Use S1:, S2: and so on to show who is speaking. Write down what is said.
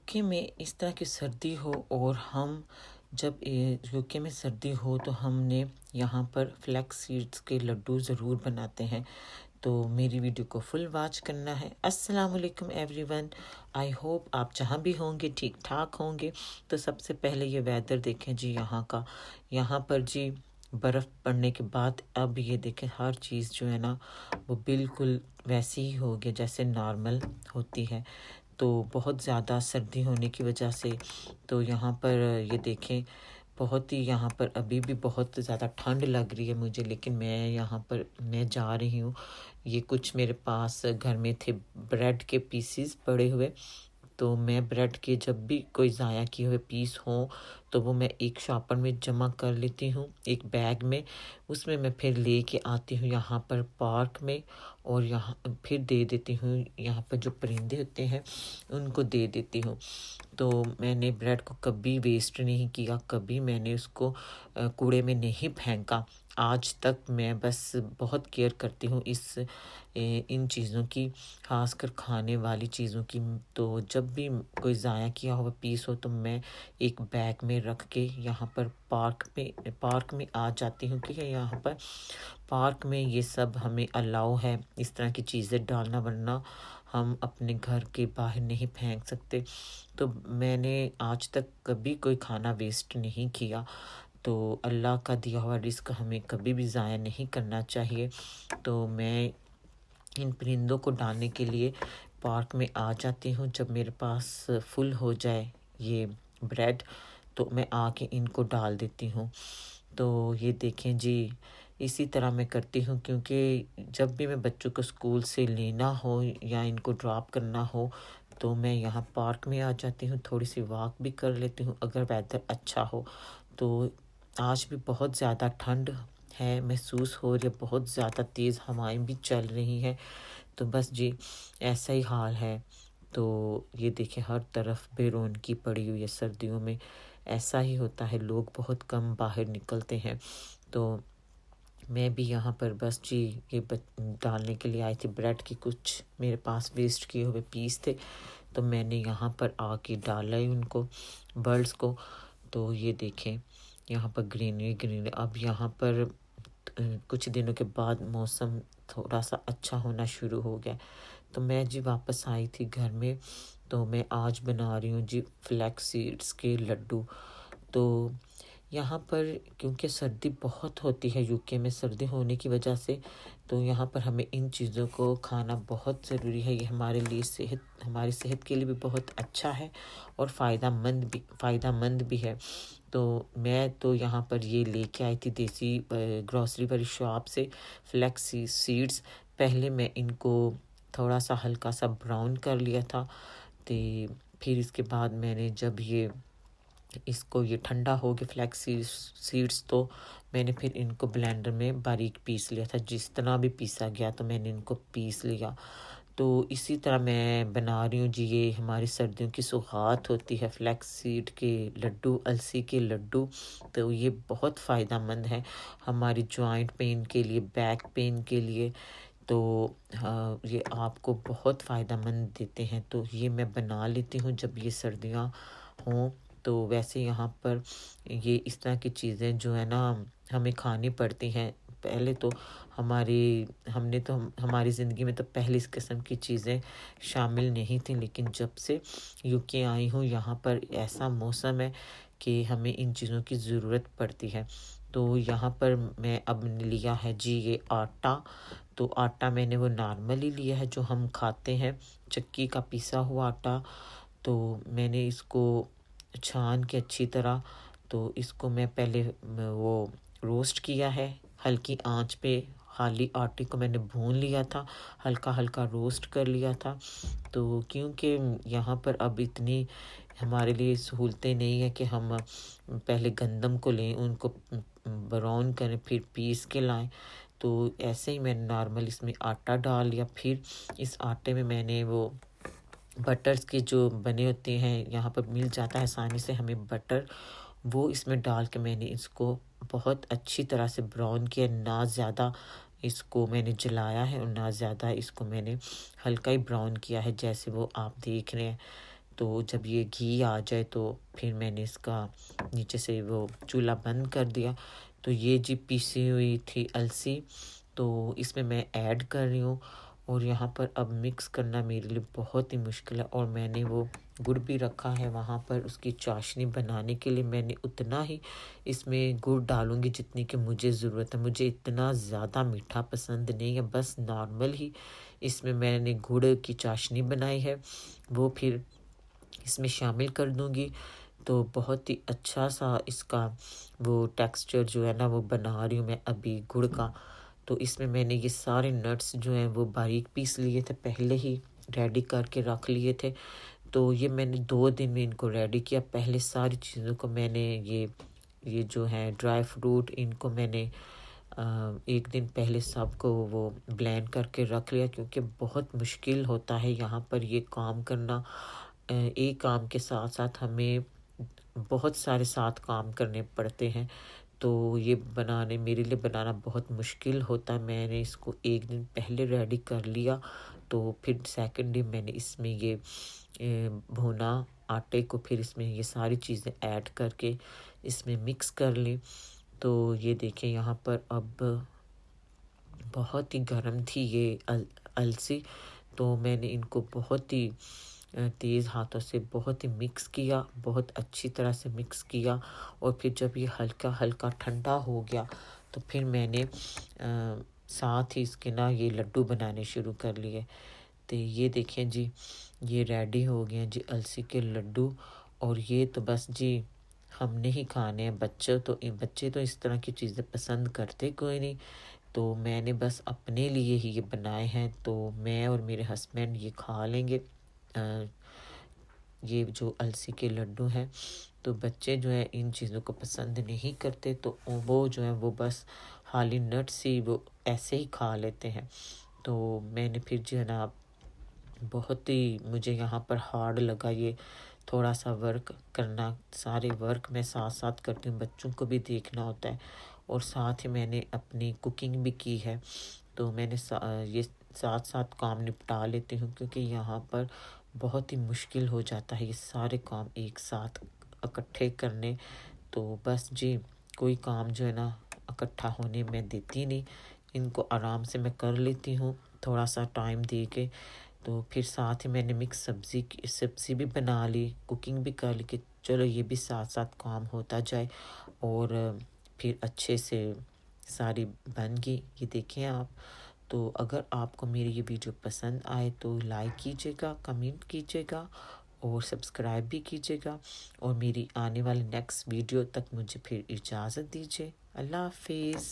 S1: UK में इस तरह की सर्दी हो और हम जब यूके में सर्दी हो तो हमने यहाँ पर फ्लैक्स सीड्स के लड्डू ज़रूर बनाते हैं। तो मेरी वीडियो को फुल वॉच करना है। अस्सलाम वालेकुम एवरीवन, आई होप आप जहाँ भी होंगे ठीक ठाक होंगे। तो सबसे पहले ये वेदर देखें जी यहाँ का। यहाँ पर जी बर्फ़ पड़ने के बाद अब ये देखें हर चीज़ जो है ना वो बिल्कुल वैसी ही हो गई जैसे नॉर्मल होती है। तो बहुत ज़्यादा सर्दी होने की वजह से तो यहाँ पर ये देखें बहुत ही यहाँ पर अभी भी बहुत ज़्यादा ठंड लग रही है मुझे, लेकिन मैं जा रही हूँ। ये कुछ मेरे पास घर में थे ब्रेड के पीसीस पड़े हुए, तो मैं ब्रेड के जब भी कोई ज़ाया किए हुए पीस हों तो वो मैं एक शॉपर में जमा कर लेती हूँ, एक बैग में। उसमें मैं फिर लेके आती हूँ यहाँ पर पार्क में और यहाँ फिर दे देती हूँ, यहाँ पर जो परिंदे होते हैं उनको दे देती हूँ। तो मैंने ब्रेड को कभी वेस्ट नहीं किया, कभी मैंने उसको कूड़े में नहीं फेंका। आज तक मैं बस बहुत केयर करती हूँ इन चीज़ों की, खासकर खाने वाली चीज़ों की। तो जब भी कोई ज़ाया किया हुआ पीस हो तो मैं एक बैग में रख के यहाँ पर पार्क में आ जाती हूँ, क्योंकि यहाँ पर पार्क में ये सब हमें अलाउ है इस तरह की चीज़ें डालना, वरना हम अपने घर के बाहर नहीं फेंक सकते। तो मैंने आज तक कभी कोई खाना वेस्ट नहीं किया। तो अल्लाह का दिया हुआ रिस्क हमें कभी भी ज़ाया नहीं करना चाहिए। तो मैं इन परिंदों को डालने के लिए पार्क में आ जाती हूँ। जब मेरे पास फुल हो जाए ये ब्रेड तो मैं आके इनको डाल देती हूँ। तो ये देखें जी, इसी तरह मैं करती हूँ, क्योंकि जब भी मैं बच्चों को स्कूल से लेना हो या इनको ड्रॉप करना हो तो मैं यहाँ पार्क में आ जाती हूँ, थोड़ी सी वॉक भी कर लेती हूँ अगर वेदर अच्छा हो। तो आज भी बहुत ज़्यादा ठंड है महसूस हो रही है, बहुत ज़्यादा तेज़ हवाएं भी चल रही हैं। तो बस जी ऐसा ही हाल है। तो ये देखें हर तरफ बेरौनकी पड़ी हुई है सर्दियों में, ऐसा ही होता है, लोग बहुत कम बाहर निकलते हैं। तो मैं भी यहाँ पर बस जी ये डालने के लिए आई थी। ब्रेड के कुछ मेरे पास वेस्ट किए हुए पीस थे, तो मैंने यहाँ पर आके डाला ही उनको बर्ड्स को। तो ये देखें यहाँ पर ग्रीनरी अब यहाँ पर कुछ दिनों के बाद मौसम थोड़ा सा अच्छा होना शुरू हो गया। तो मैं जी वापस आई थी घर में, तो मैं आज बना रही हूँ जी फ्लैक्स सीड्स के लड्डू। तो यहाँ पर क्योंकि सर्दी बहुत होती है यूके में, सर्दी होने की वजह से तो यहाँ पर हमें इन चीज़ों को खाना बहुत ज़रूरी है। ये हमारी सेहत के लिए भी बहुत अच्छा है और फ़ायदेमंद भी है। तो मैं तो यहाँ पर ये लेके आई थी देसी ग्रॉसरी वाली शॉप से फ्लैक्स सीड्स। पहले मैं इनको थोड़ा सा हल्का सा ब्राउन कर लिया था, तो फिर इसके बाद मैंने जब ये ठंडा हो गया फ्लैक्स सीड्स, तो मैंने फिर इनको ब्लेंडर में बारीक पीस लिया था। जिस तरह भी पीसा गया तो मैंने इनको पीस लिया। तो इसी तरह मैं बना रही हूँ जी, ये हमारी सर्दियों की सौगात होती है फ्लैक्स सीड के लड्डू, अलसी के लड्डू। तो ये बहुत फ़ायदेमंद है हमारी जॉइंट पेन के लिए, बैक पेन के लिए। तो हाँ, ये आपको बहुत फ़ायदेमंद देते हैं। तो ये मैं बना लेती हूँ जब ये सर्दियाँ हों। तो वैसे यहाँ पर ये इस तरह की चीज़ें जो है ना हमें खानी पड़ती हैं। पहले तो हमारी ज़िंदगी में तो पहले इस किस्म की चीज़ें शामिल नहीं थी, लेकिन जब से यूके आई हूँ यहाँ पर ऐसा मौसम है कि हमें इन चीज़ों की ज़रूरत पड़ती है। तो यहाँ पर मैं अब लिया है जी ये आटा। तो आटा मैंने वो नॉर्मली लिया है जो हम खाते हैं, चक्की का पिसा हुआ आटा। तो मैंने इसको छान के अच्छी तरह, तो इसको मैं पहले वो रोस्ट किया है हल्की आंच पे। खाली आटे को मैंने भून लिया था, हल्का हल्का रोस्ट कर लिया था। तो क्योंकि यहाँ पर अब इतनी हमारे लिए सहूलतें नहीं है कि हम पहले गंदम को लें, उनको ब्राउन करें, फिर पीस के लाएं। तो ऐसे ही मैंने नॉर्मल इसमें आटा डाल लिया। फिर इस आटे में मैंने वो बटर्स के जो बने होते हैं, यहाँ पर मिल जाता है आसानी से हमें बटर, वो इसमें डाल के मैंने इसको बहुत अच्छी तरह से ब्राउन किया। ना ज़्यादा इसको मैंने जलाया है और ना ज़्यादा इसको मैंने हल्का ही ब्राउन किया है, जैसे वो आप देख रहे हैं। तो जब ये घी आ जाए तो फिर मैंने इसका नीचे से वो चूल्हा बंद कर दिया। तो ये जी पीसी हुई थी अलसी, तो इसमें मैं ऐड कर रही हूँ। और यहाँ पर अब मिक्स करना मेरे लिए बहुत ही मुश्किल है, और मैंने वो गुड़ भी रखा है वहाँ पर। उसकी चाशनी बनाने के लिए मैंने उतना ही इसमें गुड़ डालूँगी जितनी कि मुझे ज़रूरत है। मुझे इतना ज़्यादा मीठा पसंद नहीं है, बस नॉर्मल ही इसमें मैंने गुड़ की चाशनी बनाई है, वो फिर इसमें शामिल कर दूँगी। तो बहुत ही अच्छा सा इसका वो टेक्सचर जो है ना वो बना रही हूँ मैं अभी गुड़ का। तो इसमें मैंने ये सारे नट्स जो हैं वो बारीक पीस लिए थे, पहले ही रेडी करके रख लिए थे। तो ये मैंने 2 दिन में इनको रेडी किया। पहले सारी चीज़ों को मैंने ये जो है ड्राई फ्रूट इनको मैंने 1 दिन पहले सबको वो ब्लेंड करके रख लिया, क्योंकि बहुत मुश्किल होता है यहाँ पर ये काम करना। एक काम के साथ-साथ हमें बहुत सारे साथ काम करने पड़ते हैं। तो ये मेरे लिए बनाना बहुत मुश्किल होता है। मैंने इसको 1 दिन पहले रेडी कर लिया, तो फिर सेकंड डे मैंने इसमें ये भुना आटे को फिर इसमें ये सारी चीज़ें ऐड करके इसमें मिक्स कर ली। तो ये देखिए यहाँ पर अब बहुत ही गर्म थी ये अलसी, तो मैंने इनको बहुत ही तेज़ हाथों से बहुत ही मिक्स किया, बहुत अच्छी तरह से मिक्स किया। और फिर जब ये हल्का हल्का ठंडा हो गया तो फिर मैंने साथ ही इसके ना ये लड्डू बनाने शुरू कर लिए। तो ये देखें जी, ये रेडी हो गए हैं जी अलसी के लड्डू। और ये तो बस जी हमने ही खाने हैं, बच्चे तो इस तरह की चीज़ें पसंद करते कोई नहीं। तो मैंने बस अपने लिए ही ये बनाए हैं, तो मैं और मेरे हस्बैंड ये खा लेंगे। ये जो अलसी के लड्डू हैं, तो बच्चे जो है इन चीज़ों को पसंद नहीं करते, तो वो जो है वो बस खाली नट्स ही वो ऐसे ही खा लेते हैं। तो मैंने फिर जो है ना बहुत ही मुझे यहाँ पर हार्ड लगा ये थोड़ा सा वर्क करना। सारे वर्क मैं साथ साथ करती हूँ, बच्चों को भी देखना होता है, और साथ ही मैंने अपनी कुकिंग भी की है। तो मैंने ये साथ साथ काम निपटा लेती हूँ, क्योंकि यहाँ पर बहुत ही मुश्किल हो जाता है ये सारे काम एक साथ इकट्ठे करने। तो बस जी कोई काम जो है ना इकट्ठा होने मैं देती नहीं, इनको आराम से मैं कर लेती हूँ थोड़ा सा टाइम दे के। तो फिर साथ ही मैंने मिक्स सब्ज़ी भी बना ली, कुकिंग भी कर ली कि चलो ये भी साथ साथ काम होता जाए। और फिर अच्छे से सारी बन गई, ये देखें आप। तो अगर आपको मेरी ये वीडियो पसंद आए तो लाइक कीजिएगा, कमेंट कीजिएगा और सब्सक्राइब भी कीजिएगा। और मेरी आने वाली नेक्स्ट वीडियो तक मुझे फिर इजाज़त दीजिए। अल्लाह हाफिज़।